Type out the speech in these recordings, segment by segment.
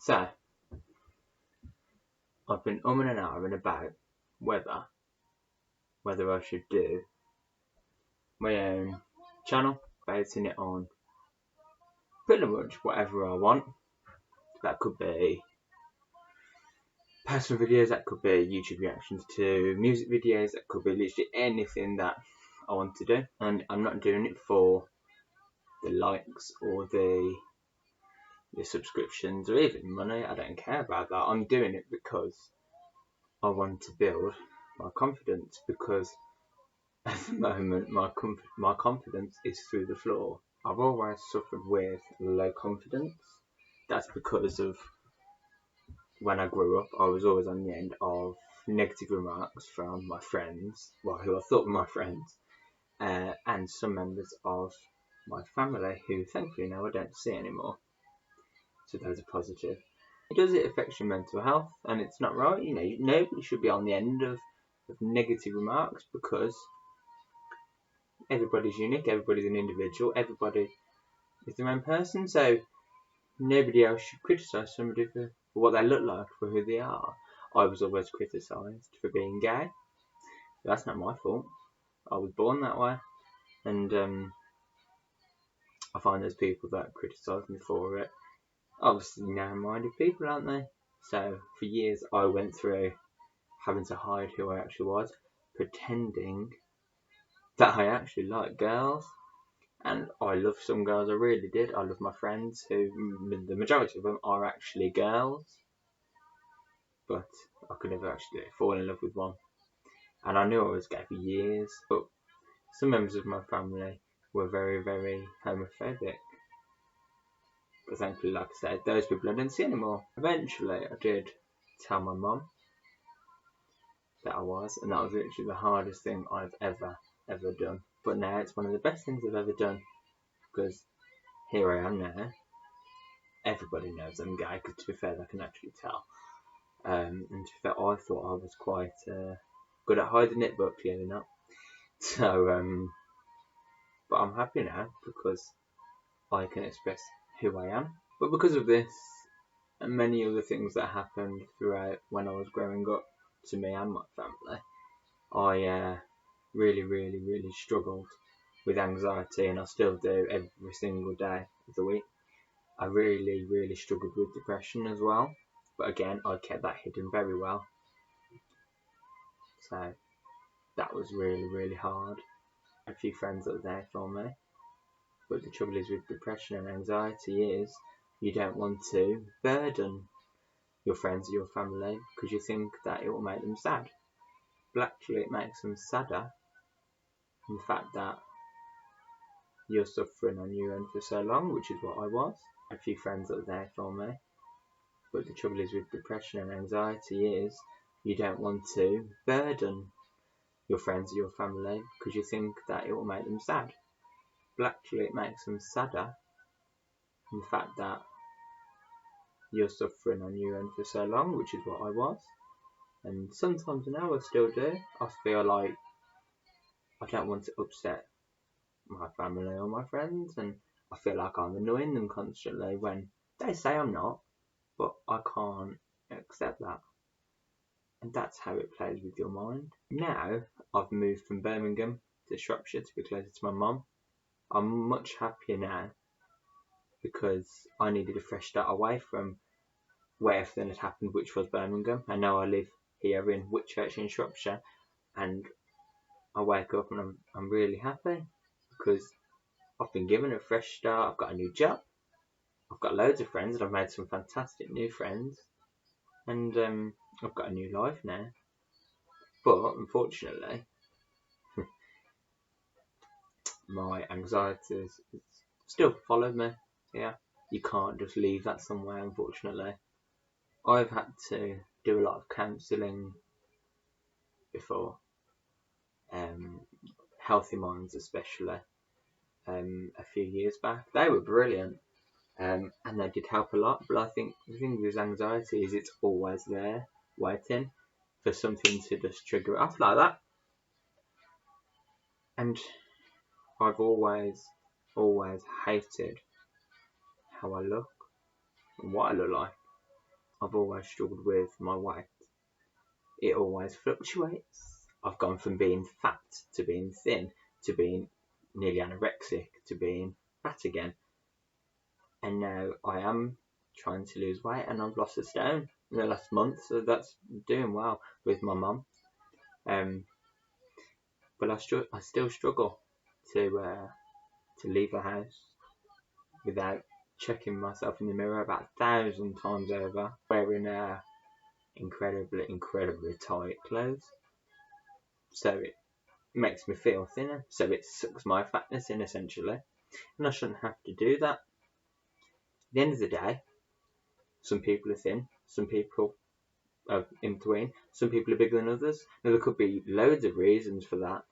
So, I've been umming and ahhing about whether I should do my own channel, basing it on pretty much whatever I want. That could be personal videos, that could be YouTube reactions to music videos, that could be literally anything that I want to do. And I'm not doing it for the likes or the subscriptions or even money. I don't care about that. I'm doing it because I want to build my confidence, because at the moment my confidence is through the floor. I've always suffered with low confidence. That's because of when I grew up, I was always on the end of negative remarks from my friends, well, who I thought were my friends, and some members of my family who thankfully now I don't see anymore. So those are positive. It affects your mental health, and it's not right. You know, nobody should be on the end of negative remarks, because everybody's unique, everybody's an individual, everybody is their own person, so nobody else should criticise somebody for what they look like, for who they are. I was always criticised for being gay. That's not my fault. I was born that way, and I find there's people that criticise me for it. Obviously narrow-minded people, aren't they? So for years I went through having to hide who I actually was, pretending that I actually liked girls. And I love some girls, I really did. I love my friends, who the majority of them are actually girls, but I could never actually fall in love with one. And I knew I was gay for years, but some members of my family were very, very homophobic. But thankfully, like I said, those people I didn't see anymore. Eventually, I did tell my mum that I was, and that was literally the hardest thing I've ever done. But now it's one of the best things I've ever done, because here I am now. Everybody knows I'm gay, because to be fair, they can actually tell. And to be fair, I thought I was quite good at hiding it, but clearly not. So, but I'm happy now, because I can express who I am. But because of this and many other things that happened throughout when I was growing up, to me and my family, I really struggled with anxiety, and I still do every single day of the week. I really struggled with depression as well, but again, I kept that hidden very well. So that was really hard. A few friends that were there for me, but the trouble is with depression and anxiety is you don't want to burden your friends or your family, because you think that it will make them sad. But actually it makes them sadder in the fact that you're suffering on your own for so long, which is what I was. A few friends that were there for me, but the trouble is with depression and anxiety is you don't want to burden your friends or your family, because you think that it will make them sad. But actually it makes them sadder in the fact that you're suffering on your own for so long, which is what I was. And sometimes now I still do. I feel like I don't want to upset my family or my friends, and I feel like I'm annoying them constantly when they say I'm not, but I can't accept that. And that's how it plays with your mind. Now I've moved from Birmingham to Shropshire to be closer to my mum. I'm much happier now, because I needed a fresh start away from where everything had happened, which was Birmingham, and now I live here in Whitchurch in Shropshire, and I wake up and I'm really happy, because I've been given a fresh start. I've got a new job, I've got loads of friends, and I've made some fantastic new friends, and I've got a new life now. But unfortunately, my anxieties still follow me. Yeah, you can't just leave that somewhere, unfortunately. I've had to do a lot of counselling before, Healthy Minds especially, a few years back. They were brilliant, and they did help a lot. But I think the thing with anxiety is it's always there, waiting for something to just trigger it off like that. And I've always hated how I look and what I look like. I've always struggled with my weight. It always fluctuates. I've gone from being fat to being thin to being nearly anorexic to being fat again. And now I am trying to lose weight, and I've lost a stone in the last month, so that's doing well with my mum. But I still struggle to leave the house without checking myself in the mirror about 1,000 times over, wearing incredibly tight clothes. So it makes me feel thinner. So it sucks my fatness in, essentially. And I shouldn't have to do that. At the end of the day, some people are thin, some people are in between, some people are bigger than others. Now, there could be loads of reasons for that.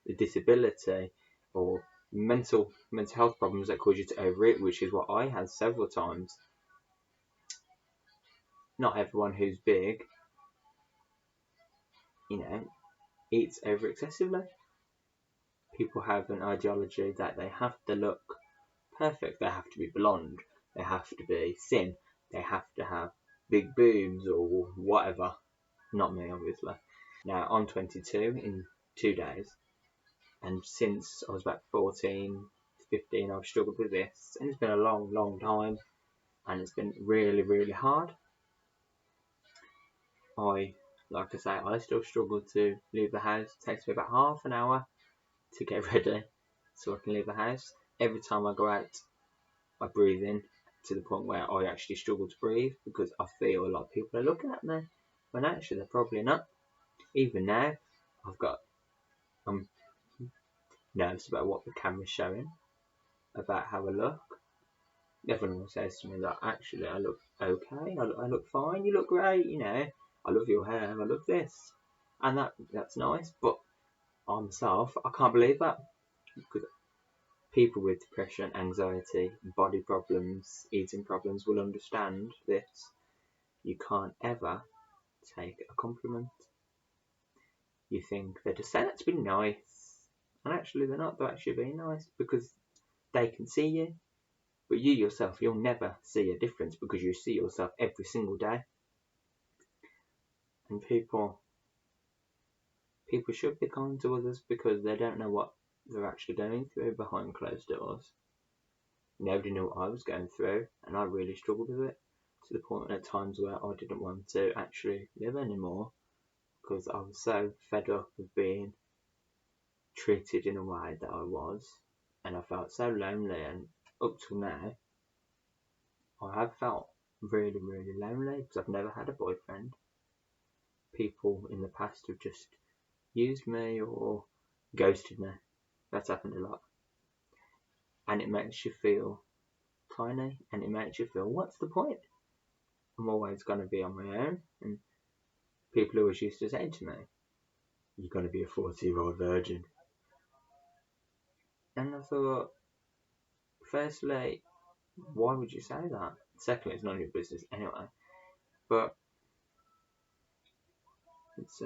The disability or mental health problems that cause you to overeat, which is what I had several times. Not everyone who's big, eats over excessively. People have an ideology that they have to look perfect. They have to be blonde. They have to be thin. They have to have big boobs or whatever. Not me, obviously. Now, I'm 22 in 2 days. And since I was about 14, 15, I've struggled with this. And it's been a long time. And it's been really hard. Like I say, I still struggle to leave the house. It takes me about half an hour to get ready so I can leave the house. Every time I go out, I breathe in to the point where I actually struggle to breathe because I feel a lot of people are looking at me when actually they're probably not. Even now, I'm nervous about what the camera's showing, about how I look. Everyone says to me that actually I look okay, I look fine, you look great, I love your hair, I love this. And that's nice, but I myself, I can't believe that. Because people with depression, anxiety, body problems, eating problems will understand this. You can't ever take a compliment. You think they're just saying that to be nice, and actually they're not. They're actually being nice because they can see you, but you yourself, you'll never see a difference because you see yourself every single day. And people should be kind to others because they don't know what they're actually going through behind closed doors. Nobody knew what I was going through, and I really struggled with it to the point at times where I didn't want to actually live anymore because I was so fed up of being treated in a way that I was, and I felt so lonely. And up till now, I have felt really lonely because I've never had a boyfriend. People in the past have just used me or ghosted me. That's happened a lot. And it makes you feel tiny, and it makes you feel, what's the point? I'm always going to be on my own. And people always used to say to me, you're going to be a 40-year-old virgin. And I thought, firstly, why would you say that? Secondly, it's none of your business anyway. But it's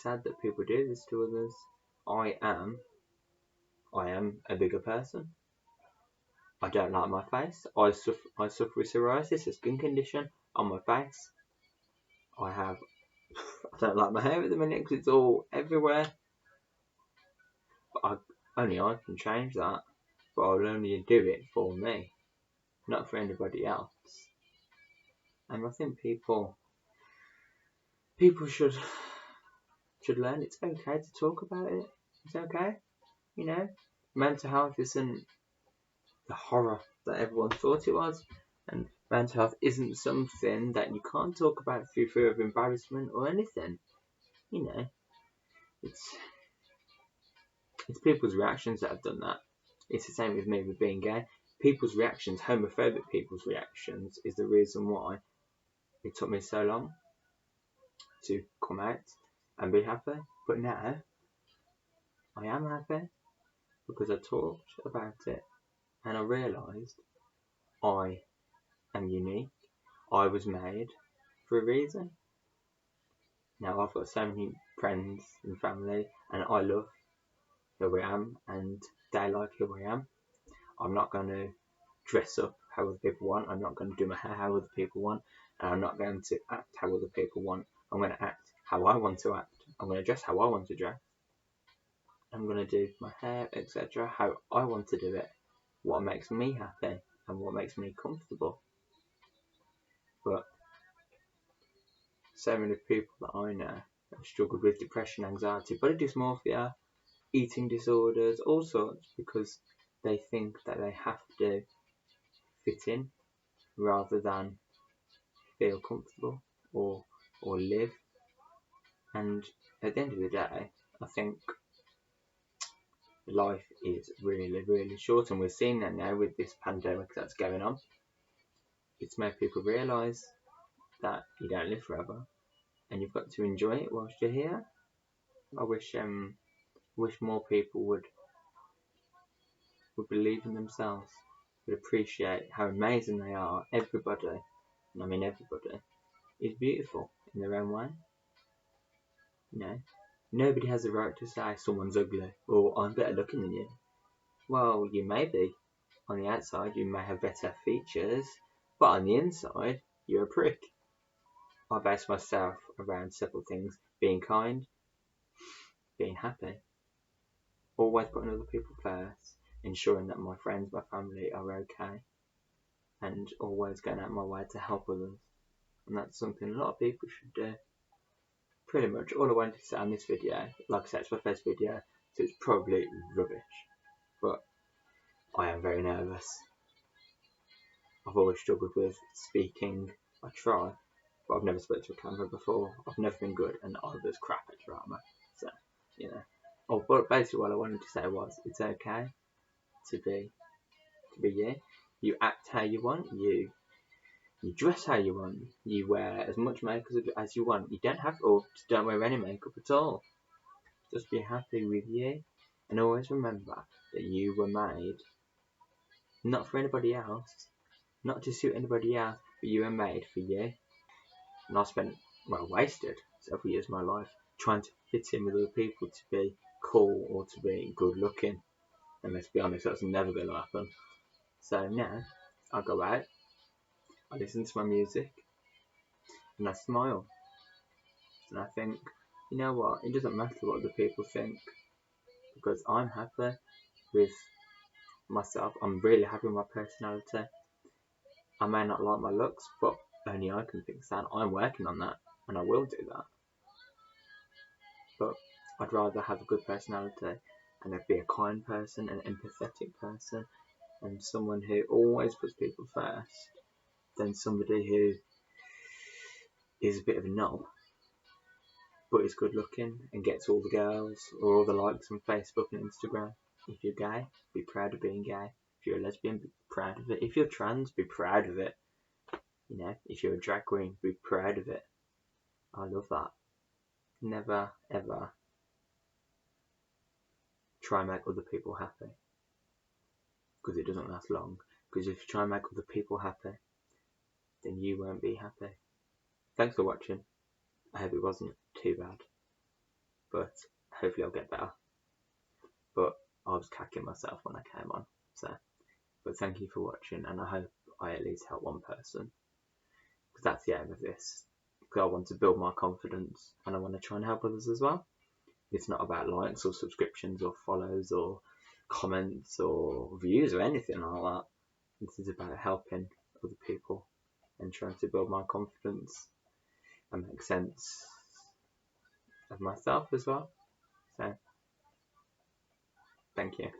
sad that people do this to others. I am a bigger person. I don't like my face. I suffer with psoriasis, a skin condition on my face. I don't like my hair at the minute because it's all everywhere. But only I can change that. But I'll only do it for me, not for anybody else. And I think people should learn it's okay to talk about it. It's okay, Mental health isn't the horror that everyone thought it was, and mental health isn't something that you can't talk about through fear of embarrassment or anything. It's people's reactions that have done that. It's the same with me with being gay. People's reactions, homophobic people's reactions, is the reason why it took me so long to come out and be happy. But now, I am happy because I talked about it and I realised I am unique. I was made for a reason. Now I've got so many friends and family, and I love who I am and they like who I am. I'm not going to dress up how other people want. I'm not going to do my hair how other people want. And I'm not going to act how other people want. I'm going to act how I want to act. I'm going to dress how I want to dress. I'm going to do my hair, etc. how I want to do it. What makes me happy and what makes me comfortable. But so many people that I know have struggled with depression, anxiety, body dysmorphia, eating disorders, all sorts, because they think that they have to fit in rather than feel comfortable or live. And at the end of the day, I think life is really, really short, and we're seeing that now with this pandemic that's going on. It's made people realise that you don't live forever, and you've got to enjoy it whilst you're here. I wish more people would believe in themselves, would appreciate how amazing they are. Everybody, and I mean everybody, is beautiful in their own way. You know, nobody has the right to say someone's ugly or I'm better looking than you. Well, you may be. On the outside, you may have better features, but on the inside, you're a prick. I base myself around several things: being kind, being happy, always putting other people first, ensuring that my friends, my family are okay, and always going out my way to help others. And that's something a lot of people should do. Pretty much all I wanted to say on this video. Like I said, it's my first video, so it's probably rubbish, but I am very nervous. I've always struggled with speaking. I try, but I've never spoken to a camera before. I've never been good, and I was crap at drama. So, you know. Oh, but basically what I wanted to say was, it's okay to be you. You act how you want. You dress how you want. You wear as much makeup as you want. You don't have to, or don't wear any makeup at all. Just be happy with you, and always remember that you were made not for anybody else, not to suit anybody else, but you were made for you. And I wasted several years of my life trying to fit in with other people to be cool or to be good looking. And let's be honest, that's never going to happen. So now, I go out, I listen to my music, and I smile. And I think, you know what, it doesn't matter what other people think, because I'm happy with myself. I'm really happy with my personality. I may not like my looks, but only I can fix that. I'm working on that, and I will do that. But I'd rather have a good personality and be a kind person, an empathetic person, and someone who always puts people first, than somebody who is a bit of a knob, but is good looking and gets all the girls or all the likes on Facebook and Instagram. If you're gay, be proud of being gay. If you're a lesbian, be proud of it. If you're trans, be proud of it. You know, if you're a drag queen, be proud of it. I love that. Never, ever try and make other people happy, because it doesn't last long. Because if you try and make other people happy, then you won't be happy. Thanks for watching. I hope it wasn't too bad, but hopefully I'll get better. But I was cacking myself when I came on, so. But thank you for watching, and I hope I at least help one person, because that's the aim of this. Because I want to build my confidence, and I want to try and help others as well. It's not about likes or subscriptions or follows or comments or views or anything like that. This is about helping other people and trying to build my confidence and make sense of myself as well. So, thank you.